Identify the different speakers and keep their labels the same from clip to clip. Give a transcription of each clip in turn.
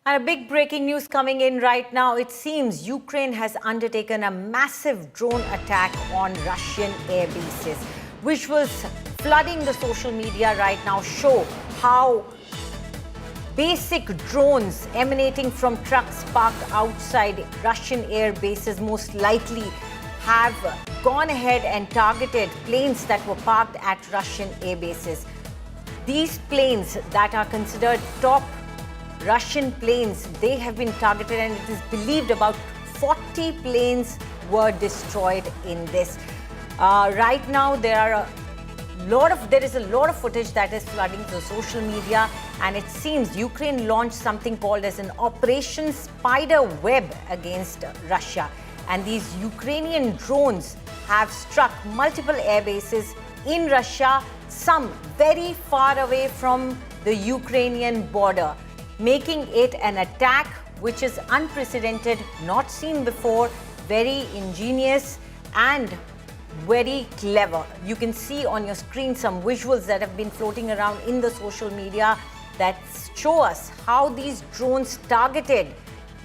Speaker 1: And a big breaking news coming in right now. It seems Ukraine has undertaken a massive drone attack on Russian air bases. Visuals flooding the social media right now show how basic drones emanating from trucks parked outside Russian air bases most likely have gone ahead and targeted planes that were parked at Russian air bases. These planes that are considered top Russian planes, they have been targeted, and it is believed about 40 planes were destroyed in this. Right now, there is a lot of footage that is flooding the social media, and it seems Ukraine launched something called as an Operation Spider Web against Russia. And these Ukrainian drones have struck multiple air bases in Russia, some very far away from the Ukrainian border, making it an attack which is unprecedented, not seen before, very ingenious and very clever. You can see on your screen some visuals that have been floating around in the social media that show us how these drones targeted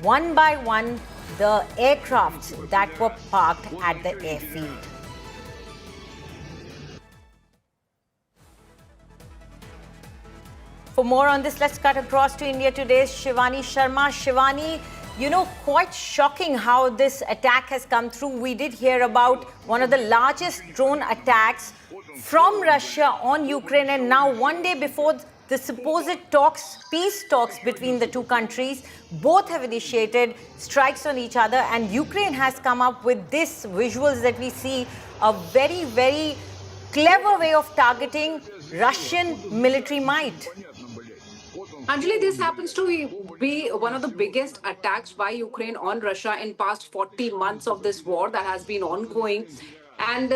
Speaker 1: one by one the aircrafts that were parked at the airfield. For more on this, let's cut across to India today's Shivani Sharma. Shivani, quite shocking how this attack has come through. We did hear about one of the largest drone attacks from Russia on Ukraine, and now one day before the supposed peace talks between the two countries, both have initiated strikes on each other, and Ukraine has come up with this visuals that we see, a very, very clever way of targeting Russian military might.
Speaker 2: Anjali, this happens to be one of the biggest attacks by Ukraine on Russia in past 40 months of this war that has been ongoing. And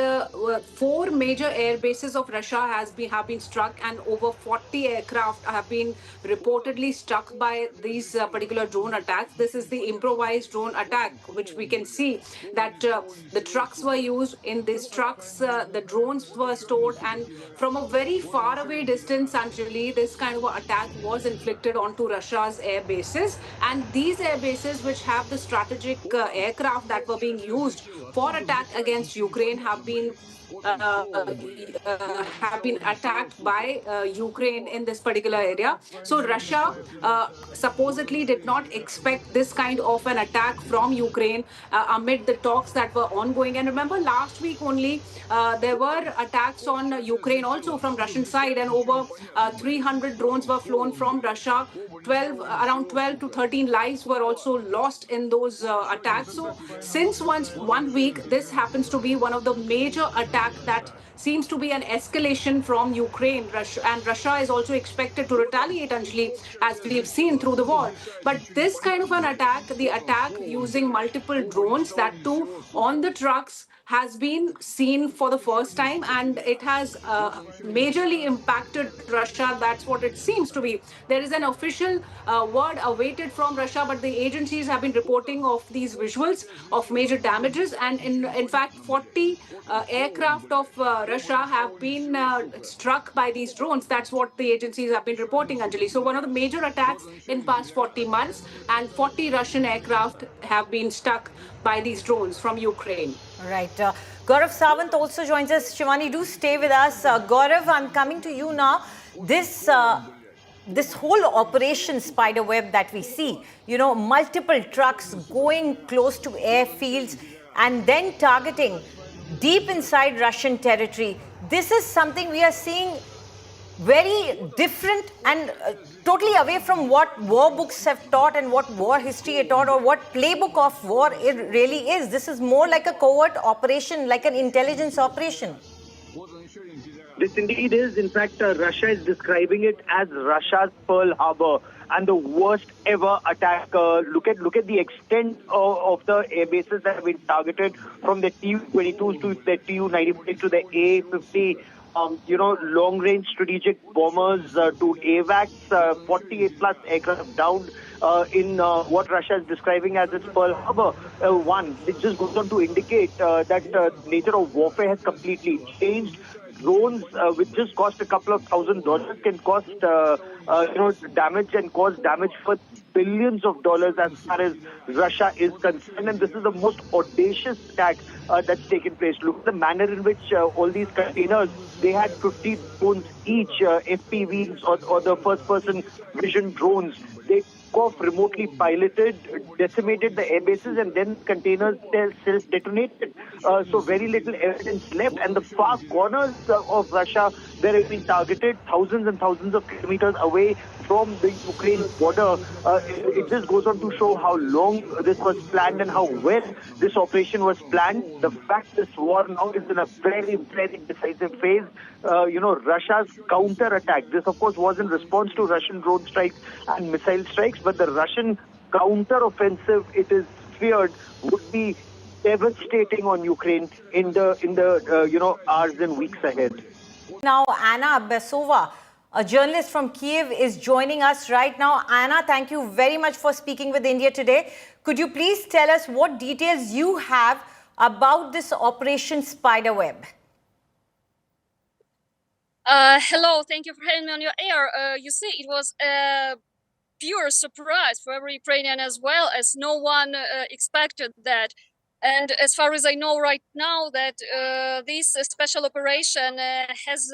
Speaker 2: 4 major air bases of Russia have been struck, and over 40 aircraft have been reportedly struck by these particular drone attacks. This is the improvised drone attack, which we can see that the trucks were used. In these trucks, the drones were stored, and from a very far away distance, Anjali, this kind of attack was inflicted onto Russia's air bases. And these air bases, which have the strategic aircraft that were being used for attack against Ukraine, have been attacked by Ukraine in this particular area. So Russia supposedly did not expect this kind of an attack from Ukraine amid the talks that were ongoing. And remember, last week only there were attacks on Ukraine also from Russian side, and over 300 drones were flown from Russia. Around 12 to 13 lives were also lost in those attacks. So since 1 week, this happens to be one of the major attacks that seems to be an escalation from Ukraine. Russia is also expected to retaliate, Anjali, as we've seen through the war. But this kind of an attack, the attack using multiple drones, that too on the trucks, has been seen for the first time, and it has majorly impacted Russia. That's what it seems to be. There is an official word awaited from Russia, but the agencies have been reporting of these visuals of major damages, and in fact 40 aircraft of Russia have been struck by these drones. That's what the agencies have been reporting, Anjali. So one of the major attacks in past 40 months, and 40 Russian aircraft have been struck by these drones from Ukraine.
Speaker 1: Right. Gorav Savant also joins us. Shivani, do stay with us. Gorav, I'm coming to you now. This whole Operation Spiderweb that we see, multiple trucks going close to airfields and then targeting deep inside Russian territory. This is something we are seeing very different and totally away from what war books have taught and what war history had taught, or what playbook of war it really is. This is more like a covert operation, like an intelligence operation.
Speaker 3: This indeed is. In fact, Russia is describing it as Russia's Pearl Harbor and the worst ever attack. Look at the extent of the air bases that have been targeted, from the Tu-22s to the Tu-95 to the A-50. Long-range strategic bombers to AWACS, 48 plus aircraft down in what Russia is describing as its Pearl Harbor. It just goes on to indicate that nature of warfare has completely changed. Drones, which just cost a couple of $1,000, can cost damage and caused damage for billions of dollars as far as Russia is concerned. And this is the most audacious attack that's taken place. Look at the manner in which all these containers, they had 50 drones each, FPVs or the first-person vision drones. They off remotely piloted, decimated the air bases, and then containers self-detonated. So very little evidence left. And the far corners of Russia, they're being targeted thousands and thousands of kilometers away from the Ukraine border. It just goes on to show how long this was planned and how well this operation was planned. The fact this war now is in a very, very decisive phase. Russia's counter-attack. This, of course, was in response to Russian drone strikes and missile strikes, but the Russian counter-offensive, it is feared, would be devastating on Ukraine in the hours and weeks ahead.
Speaker 1: Now, Anna Besova, a journalist from Kiev, is joining us right now. Anna, thank you very much for speaking with India today. Could you please tell us what details you have about this Operation Spiderweb?
Speaker 4: Hello, thank you for having me on your air. You see, it was a pure surprise for every Ukrainian as well, as no one expected that. And as far as I know right now, that this special operation has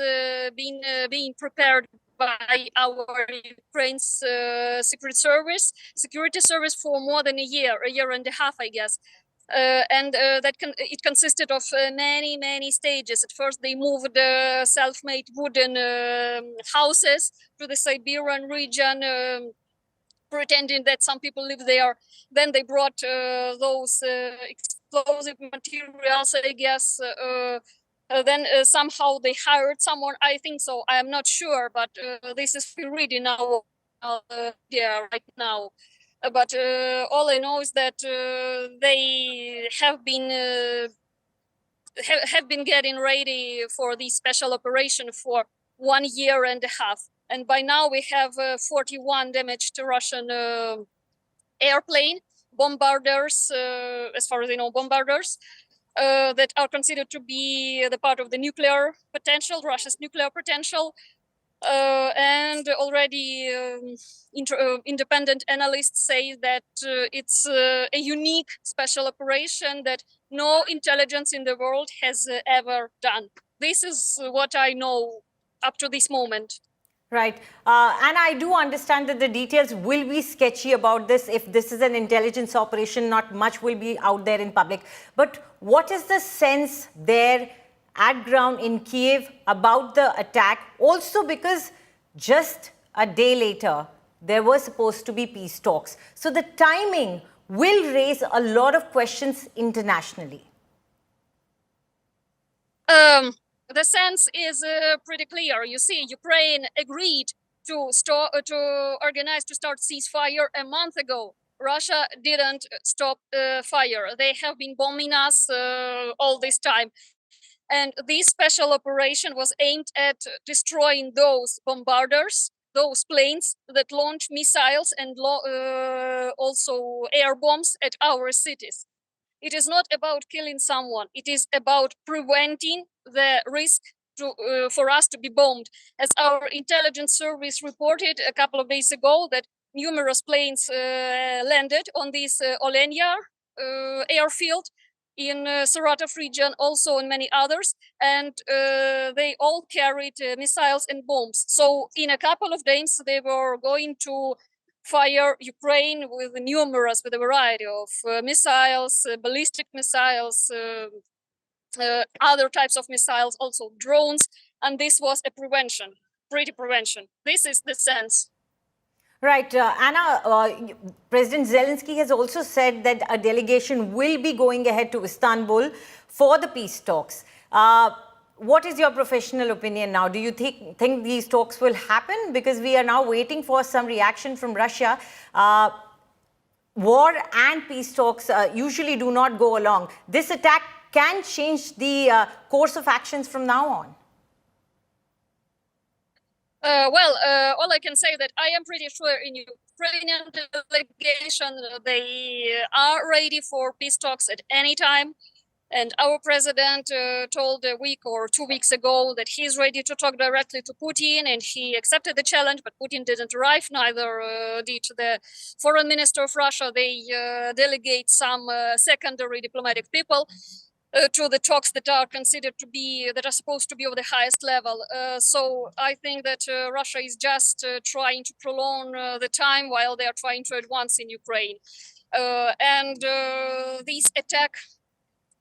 Speaker 4: been being prepared by our Ukraine's security service for more than a year and a half, I guess. It consisted of many stages. At first, they moved self-made wooden houses to the Siberian region, pretending that some people live there. Then they brought those explosive materials, I guess. Then somehow they hired someone, I think so. I am not sure, but this is really now right now. But all I know is that they have been getting ready for the special operation for 1 year and a half. And by now we have 41 damaged Russian airplane bombarders, as far as I know, bombarders that are considered to be the part of the nuclear potential, Russia's nuclear potential. And already independent analysts say that it's a unique special operation that no intelligence in the world has ever done. This is what I know up to this moment.
Speaker 1: Right. And I do understand that the details will be sketchy about this. If this is an intelligence operation, not much will be out there in public. But what is the sense there at ground in Kiev about the attack? Also because just a day later, there were supposed to be peace talks. So the timing will raise a lot of questions internationally.
Speaker 4: The sense is pretty clear. You see, Ukraine agreed to organize to start ceasefire a month ago. Russia didn't stop fire. They have been bombing us all this time. And this special operation was aimed at destroying those bombarders, those planes that launch missiles and also air bombs at our cities. It is not about killing someone. It is about preventing the risk for us to be bombed. As our intelligence service reported a couple of days ago, that numerous planes landed on this Olenya airfield in Saratov region, also in many others, and they all carried missiles and bombs. So in a couple of days, they were going to fire Ukraine with a variety of missiles, ballistic missiles, other types of missiles, also drones. And this was a prevention. This is the sense.
Speaker 1: Right. Anna, President Zelensky has also said that a delegation will be going ahead to Istanbul for the peace talks. What is your professional opinion now? Do you think these talks will happen? Because we are now waiting for some reaction from Russia. War and peace talks usually do not go along. This attack can change the course of actions from now on.
Speaker 4: All I can say that I am pretty sure in Ukrainian delegation, they are ready for peace talks at any time. And our president told a week or 2 weeks ago that he's ready to talk directly to Putin, and he accepted the challenge, but Putin didn't arrive, neither did the foreign minister of Russia. They delegate some secondary diplomatic people to the talks that are considered to be, that are supposed to be of the highest level. So I think that Russia is just trying to prolong the time while they are trying to advance in Ukraine. And this attack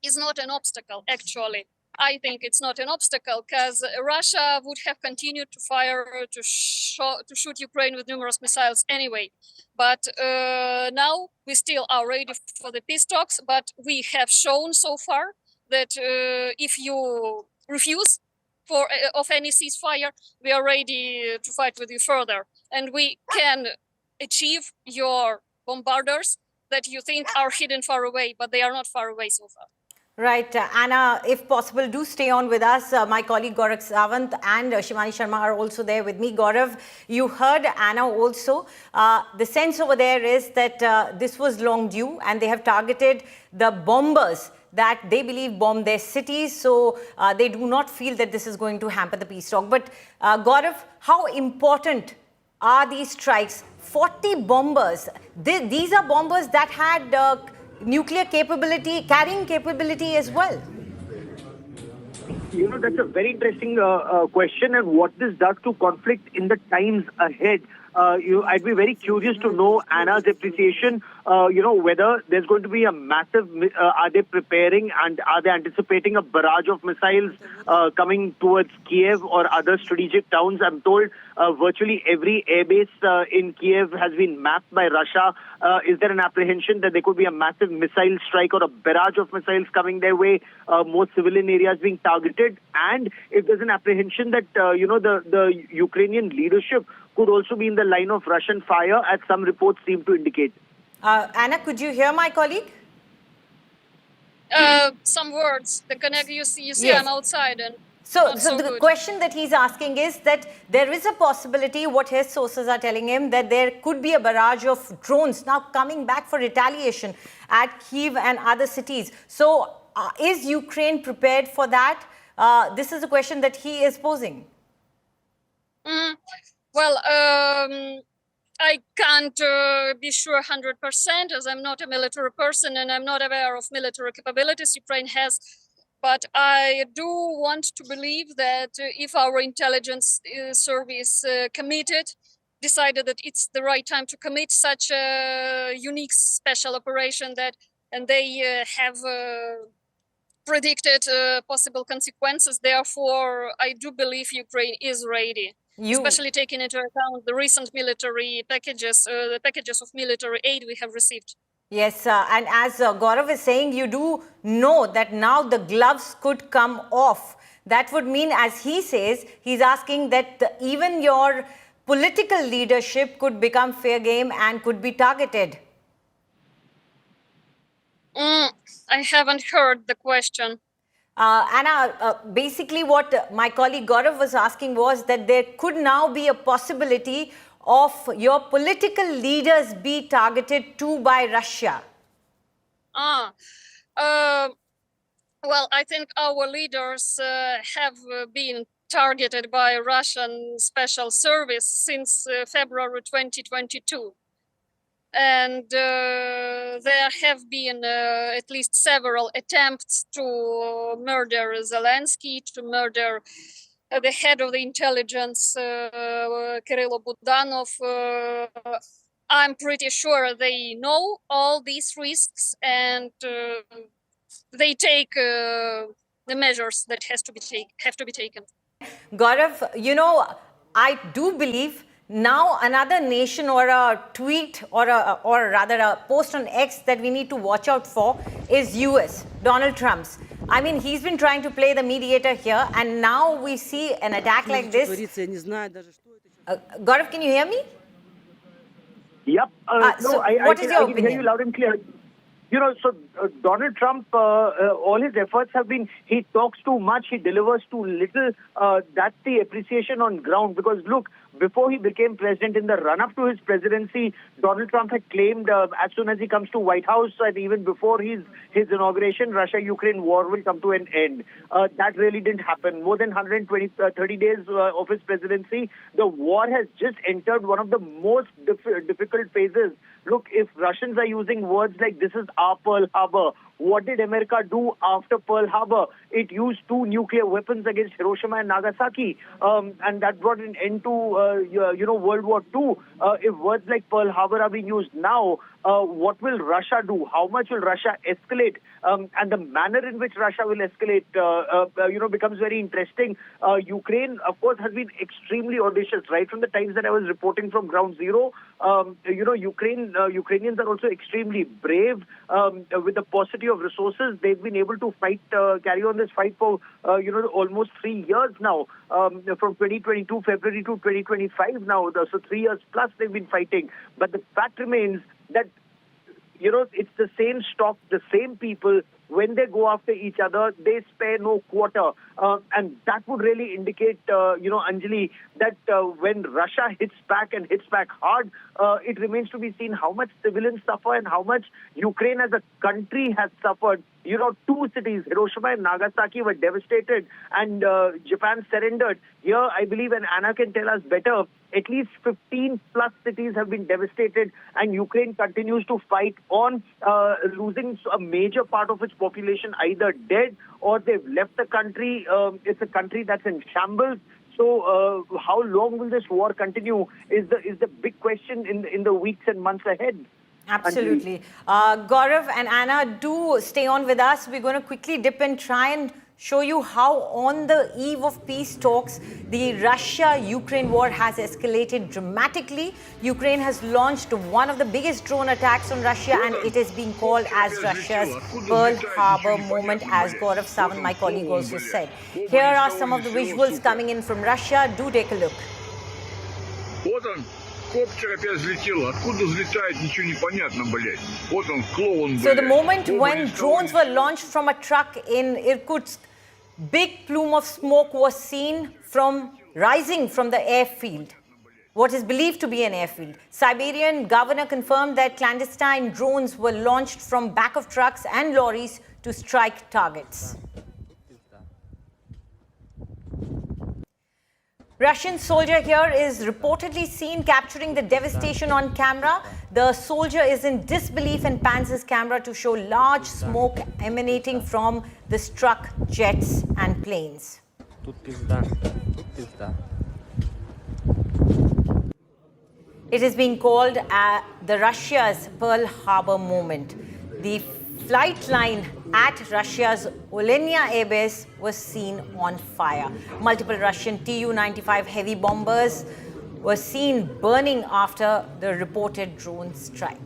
Speaker 4: is not an obstacle, actually. I think it's not an obstacle because Russia would have continued to fire, to shoot Ukraine with numerous missiles anyway. But now we still are ready for the peace talks, but we have shown so far that if you refuse of any ceasefire, we are ready to fight with you further. And we can achieve your bombarders that you think are hidden far away, but they are not far away so far.
Speaker 1: Right. Anna, if possible, do stay on with us. My colleague Gorav Savant and Shivani Sharma are also there with me. Gorav, you heard Anna also. The sense over there is that this was long due and they have targeted the bombers that they believe bombed their cities. So they do not feel that this is going to hamper the peace talk. But Gorav, how important are these strikes? 40 bombers. These are bombers that had nuclear capability, carrying capability as well.
Speaker 3: You know, that's a very interesting question, and what this does to conflict in the times ahead. I'd be very curious to know Anna's appreciation, whether there's going to be a massive, are they preparing and are they anticipating a barrage of missiles coming towards Kiev or other strategic towns? I'm told virtually every airbase in Kiev has been mapped by Russia. Is there an apprehension that there could be a massive missile strike or a barrage of missiles coming their way, more civilian areas being targeted? And if there's an apprehension that, the Ukrainian leadership could also be in the line of Russian fire, as some reports seem to indicate.
Speaker 1: Anna, could you hear my colleague?
Speaker 4: Some words. The connect, you see
Speaker 1: Yes.
Speaker 4: I'm outside. And
Speaker 1: so the question that he's asking is that there is a possibility, what his sources are telling him, that there could be a barrage of drones now coming back for retaliation at Kyiv and other cities. So is Ukraine prepared for that? This is a question that he is posing.
Speaker 4: Well, I can't be sure 100% as I'm not a military person and I'm not aware of military capabilities Ukraine has. But I do want to believe that if our intelligence service decided that it's the right time to commit such a unique special operation and they have predicted possible consequences. Therefore, I do believe Ukraine is ready. Especially taking into account the recent military packages, the packages of military aid we have received.
Speaker 1: Yes, and as Gorav is saying, you do know that now the gloves could come off. That would mean, as he says, he's asking that even your political leadership could become fair game and could be targeted.
Speaker 4: I haven't heard the question.
Speaker 1: Anna, basically what my colleague Gorav was asking was that there could now be a possibility of your political leaders be targeted too by Russia.
Speaker 4: Well, I think our leaders have been targeted by Russian special service since February 2022. And there have been at least several attempts to murder Zelensky, to murder the head of the intelligence, Kirill Budanov. I'm pretty sure they know all these risks and they take the measures that have to be taken.
Speaker 1: Gorav, I do believe now another nation or a tweet or rather a post on X that we need to watch out for is US, Donald Trump's. I mean, he's been trying to play the mediator here, and now we see an attack like this. Gorav, can you hear me?
Speaker 3: Yep.
Speaker 1: So
Speaker 3: I
Speaker 1: what is your
Speaker 3: can hear
Speaker 1: opinion?
Speaker 3: you loud and clear. Donald Trump, all his efforts have been, he talks too much, he delivers too little. That's the appreciation on ground. Because look, before he became president, in the run-up to his presidency, Donald Trump had claimed as soon as he comes to White House, and even before his inauguration, Russia-Ukraine war will come to an end. That really didn't happen. More than 30 days of his presidency, the war has just entered one of the most difficult phases. Look, if Russians are using words like this is our Pearl Harbor, what did America do after Pearl Harbor? It used 2 nuclear weapons against Hiroshima and Nagasaki, and that brought an end to, World War II. If words like Pearl Harbor are being used now, what will Russia do? How much will Russia escalate? And the manner in which Russia will escalate, becomes very interesting. Ukraine, of course, has been extremely audacious, right from the times that I was reporting from Ground Zero. Ukrainians are also extremely brave. With the paucity of resources, they've been able to fight, carry on this fight for, almost 3 years now, from 2022 February to 2025 now. So 3 years plus they've been fighting. But the fact remains that, it's the same stock, the same people. When they go after each other, they spare no quarter. And that would really indicate, Anjali, that when Russia hits back and hits back hard, it remains to be seen how much civilians suffer and how much Ukraine as a country has suffered. 2 cities, Hiroshima and Nagasaki, were devastated, and Japan surrendered. Here, I believe, and Anna can tell us better, at least 15 plus cities have been devastated, and Ukraine continues to fight on, losing a major part of its population either dead or they've left the country. It's a country that's in shambles. So how long will this war continue is the big question in the weeks and months ahead.
Speaker 1: Absolutely. Gorav and Anna, do stay on with us. We're going to quickly dip and try and show you how on the eve of peace talks, the Russia-Ukraine war has escalated dramatically. Ukraine has launched one of the biggest drone attacks on Russia, and it is being called as Russia's Pearl Harbor moment, as Gorav Savant, my colleague, also said. Here are some of the visuals coming in from Russia. Do take a look.
Speaker 5: Коптер опять взлетел. Откуда взлетает, ничего не понятно, блядь. Вот он, клоун, блядь.
Speaker 1: So the moment when drones were launched from a truck in Irkutsk, big plume of smoke was seen rising from the airfield, what is believed to be an airfield. Siberian governor confirmed that clandestine drones were launched from back of trucks and lorries to strike targets. Russian soldier here is reportedly seen capturing the devastation on camera. The soldier is in disbelief and pans his camera to show large smoke emanating from the struck jets and planes. It is being called the Russia's Pearl Harbor moment. The flight line at Russia's Olenia Airbase was seen on fire. Multiple Russian Tu-95 heavy bombers were seen burning after the reported drone strike.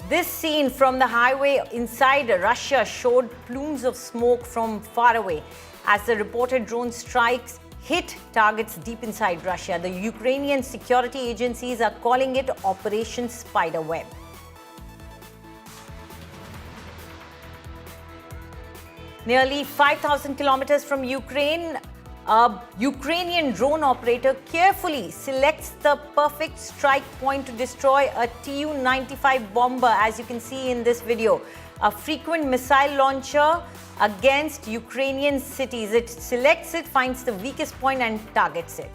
Speaker 1: This scene from the highway inside Russia showed plumes of smoke from far away as the reported drone strikes hit targets deep inside Russia. The Ukrainian security agencies are calling it Operation Spiderweb. Nearly 5,000 kilometers from Ukraine, a Ukrainian drone operator carefully selects the perfect strike point to destroy a Tu-95 bomber, as you can see in this video. A frequent missile launcher against Ukrainian cities. It selects it, finds the weakest point and targets it.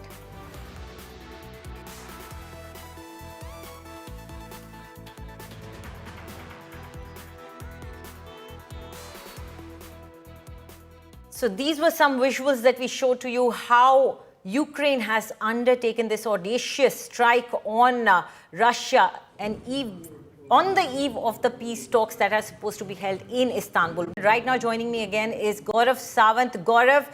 Speaker 1: So these were some visuals that we showed to you how Ukraine has undertaken this audacious strike on Russia on the eve of the peace talks that are supposed to be held in Istanbul. Right now joining me again is Gorav Savant. Gorav,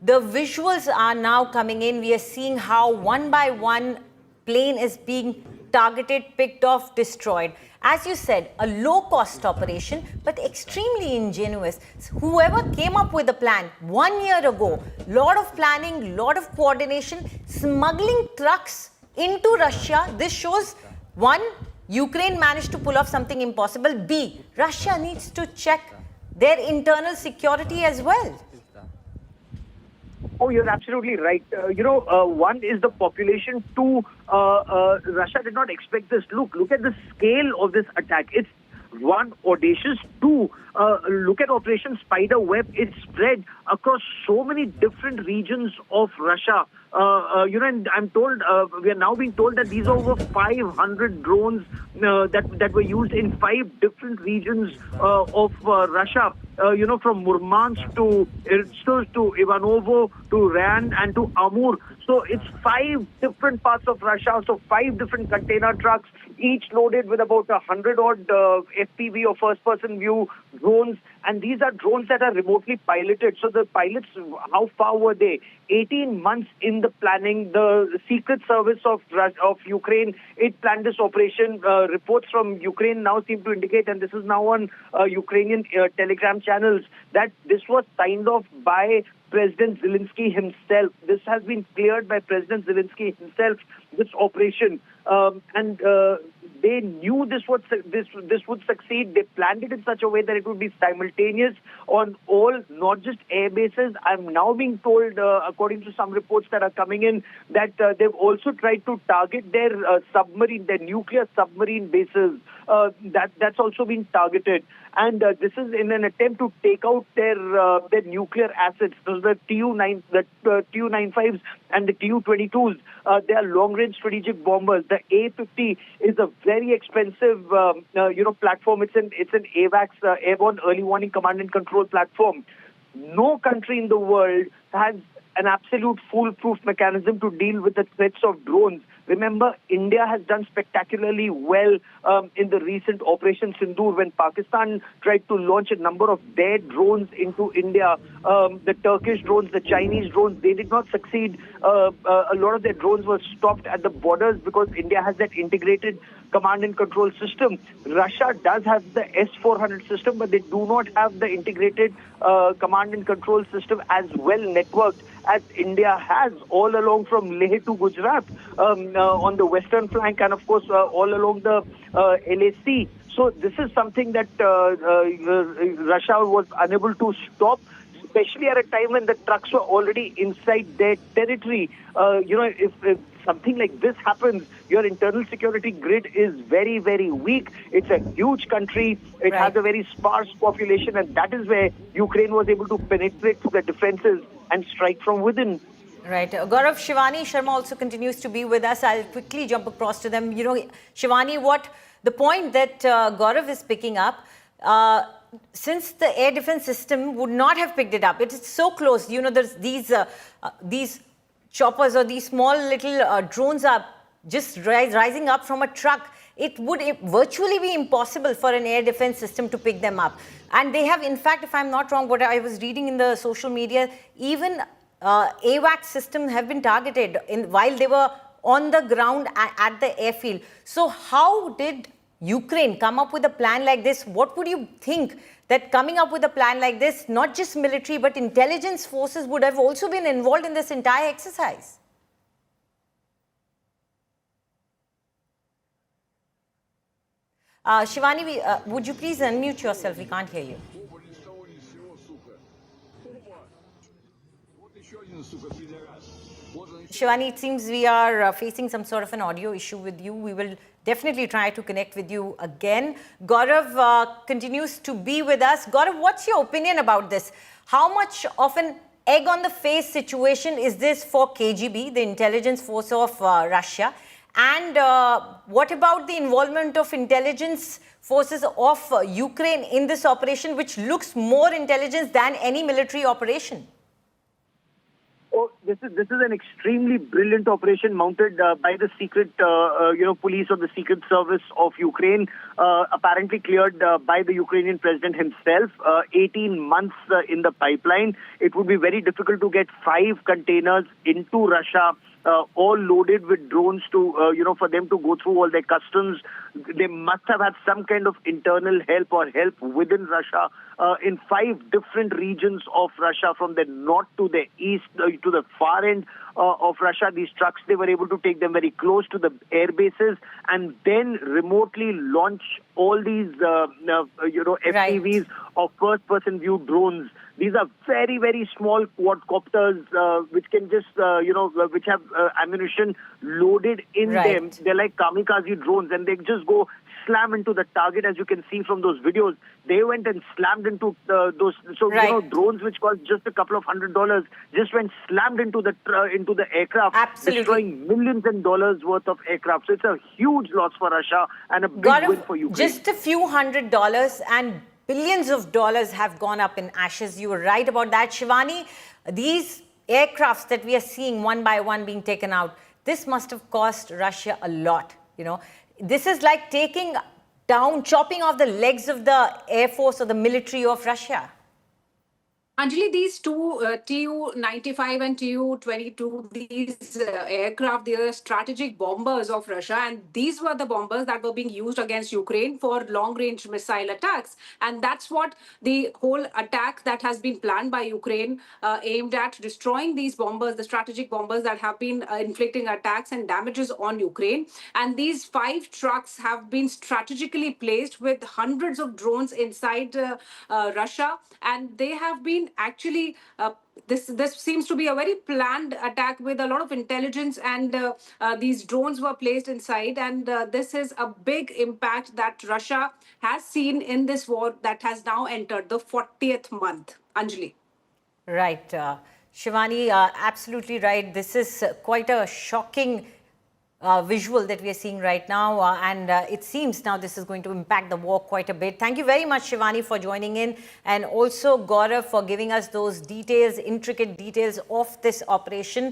Speaker 1: the visuals are now coming in. We are seeing how one by one plane is being targeted, picked off, destroyed. As you said, a low-cost operation, but extremely ingenious. Whoever came up with the plan 1 year ago, lot of planning, lot of coordination, smuggling trucks into Russia. This shows One, Ukraine managed to pull off something impossible. B, Russia needs to check their internal security as well.
Speaker 3: Oh, you're absolutely right. One is the population. Two, Russia did not expect this. Look at the scale of this attack. It's one, audacious. Two, look at Operation Spider Web. It spread across so many different regions of Russia. And I'm told, we are now being told that these are over 500 drones that were used in 5 different regions of Russia. From Murmansk to Irkutsk to Ivanovo to Ran and to Amur. So it's 5 different parts of Russia. So 5 different container trucks, each loaded with about 100-odd FPV or first-person view drones. And these are drones that are remotely piloted. So the pilots, how far were they? 18 months in the planning. The Secret Service of Ukraine, it planned this operation. Reports from Ukraine now seem to indicate, and this is now on Ukrainian Telegram channels, that this was signed off by President Zelensky himself. This has been cleared by President Zelensky himself, this operation. They knew this would succeed. They planned it in such a way that it would be simultaneous on all, not just air bases. I'm now being told, according to some reports that are coming in, that they've also tried to target their their nuclear submarine bases. That's also been targeted. And this is in an attempt to take out their nuclear assets. So the Tu-95s and the Tu-22s, they are long-range strategic bombers. The A-50 is a very expensive, platform. It's an AWACS, Airborne Early Warning Command and Control platform. No country in the world has an absolute foolproof mechanism to deal with the threats of drones. Remember, India has done spectacularly well in the recent Operation Sindoor when Pakistan tried to launch a number of their drones into India. The Turkish drones, the Chinese drones, they did not succeed. A lot of their drones were stopped at the borders because India has that integrated command and control system. Russia does have the S-400 system, but they do not have the integrated command and control system as well networked as India has all along from Leh to Gujarat on the western flank and, of course, all along the LAC. So this is something that Russia was unable to stop, especially at a time when the trucks were already inside their territory. If something like this happens, your internal security grid is very, very weak. It's a huge country. It has a very sparse population, and that is where Ukraine was able to penetrate through the defenses and strike from within.
Speaker 1: Right. Gorav, Shivani Sharma also continues to be with us. I'll quickly jump across to them. Shivani, the point that Gorav is picking up, since the air defense system would not have picked it up, it is so close. There's these choppers or these small little drones are just rising up from a truck. It would virtually be impossible for an air defense system to pick them up. And they have, in fact, if I'm not wrong, what I was reading in the social media, even AWACS systems have been targeted while they were on the ground at the airfield. So how did Ukraine come up with a plan like this? What would you think that coming up with a plan like this, not just military, but intelligence forces would have also been involved in this entire exercise? Shivani, would you please unmute yourself? We can't hear you. Shivani, it seems we are facing some sort of an audio issue with you. We will definitely try to connect with you again. Gaurav continues to be with us. Gaurav, what's your opinion about this? How much of an egg on the face situation is this for KGB, the intelligence force of Russia? And what about the involvement of intelligence forces of Ukraine in this operation, which looks more intelligence than any military operation?
Speaker 3: Oh, this is an extremely brilliant operation mounted by the secret, police of the Secret Service of Ukraine, apparently cleared by the Ukrainian president himself. 18 months in the pipeline. It would be very difficult to get 5 containers into Russia, all loaded with drones to, for them to go through all their customs. They must have had some kind of internal help or help within Russia in 5 different regions of Russia, from the north to the east to the far end of Russia. These trucks, they were able to take them very close to the air bases and then remotely launch all these, FPVs or first-person view drones. These are very, very small quadcopters which can just, which have ammunition loaded in them. They're like kamikaze drones, and they just go slam into the target. As you can see from those videos, they went and slammed into those. So drones which cost just a couple of $100 just went slammed into the aircraft, destroying millions and dollars worth of aircraft. So it's a huge loss for Russia and a big win for Ukraine.
Speaker 1: Just a few $100 and billions of dollars have gone up in ashes. You were right about that, Shivani. These aircrafts that we are seeing one by one being taken out, this must have cost Russia a lot. This is like chopping off the legs of the Air Force or the military of Russia.
Speaker 2: Anjali, these two Tu-95 and Tu-22, these aircraft, they are strategic bombers of Russia, and these were the bombers that were being used against Ukraine for long-range missile attacks. And that's what the whole attack that has been planned by Ukraine aimed at, destroying these bombers, the strategic bombers that have been inflicting attacks and damages on Ukraine. And these 5 trucks have been strategically placed with hundreds of drones inside Russia, and they have been actually this seems to be a very planned attack with a lot of intelligence, and these drones were placed inside, and this is a big impact that Russia has seen in this war that has now entered the 40th month. Anjali.
Speaker 1: Right. Shivani, absolutely right. This is quite a shocking visual that we are seeing right now, and it seems now this is going to impact the war quite a bit. Thank you very much, Shivani, for joining in, and also Gorav for giving us those details, intricate details of this operation.